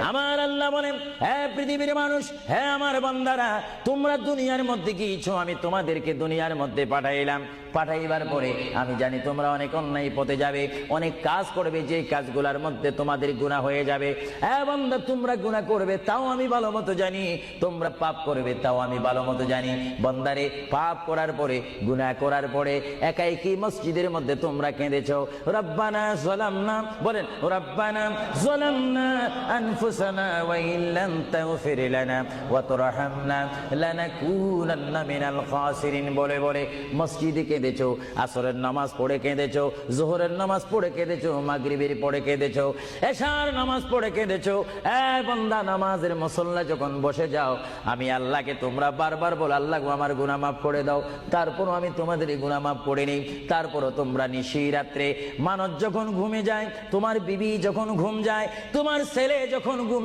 আমার আল্লাহ বলেন, হে পৃথিবীর মানুষ, হে আমার বান্দারা, তোমরা দুনিয়ার মধ্যে গিয়েছো, আমি তোমাদেরকে দুনিয়ার মধ্যে পাঠাইলাম। পাঠাইবার পরে আমি জানি তোমরা অনেক অন্যায় পথে যাবে, অনেক কাজ করবে, যে কাজগুলোর মধ্যে তোমাদের গুনাহ হয়ে যাবে। হ্যাঁ বান্দা, তোমরা গুনাহ করবে তাও আমি ভালো মতো জানি, তোমরা পাপ করবে তাও আমি ভালো মতো জানি। বান্দারে, পাপ করার পরে, গুনাহ করার পরে একাই কি মসজিদের মধ্যে তোমরা কেঁদেছো, রব্বানা যালামনা, বলেন রব্বানা যালামনা আনফুসানা ওয়া ইল্লাম তাগফির লানা ওয়া তুরহামনা লানাকুনান্না মিনাল খাসিরিন বলে বলে মসজিদে কেঁদেছো, আসরের নামাজ পড়ে কেঁদেছো, যোহরের নামাজ পড়ে কেঁদেছো, মাগরিবের পড়ে কেঁদেছো, এশার নামাজ পড়ে কেঁদেছো। এ বান্দা, নামাজের মুসল্লা যখন বসে যাও, আমি আল্লাহকে তোমরা বারবার বল, আল্লাহ আমার গুনাহ মাফ করে দাও। তারপরও আমি তোমাদের এই গুনাহ মাফ করে নেই। তারপরও তোমরা নিশি রাত্রে, মানুষ যখন ঘুমে যায়, তোমার বিবি যখন ঘুম যায়, তোমার ছেলে যখন ঘুম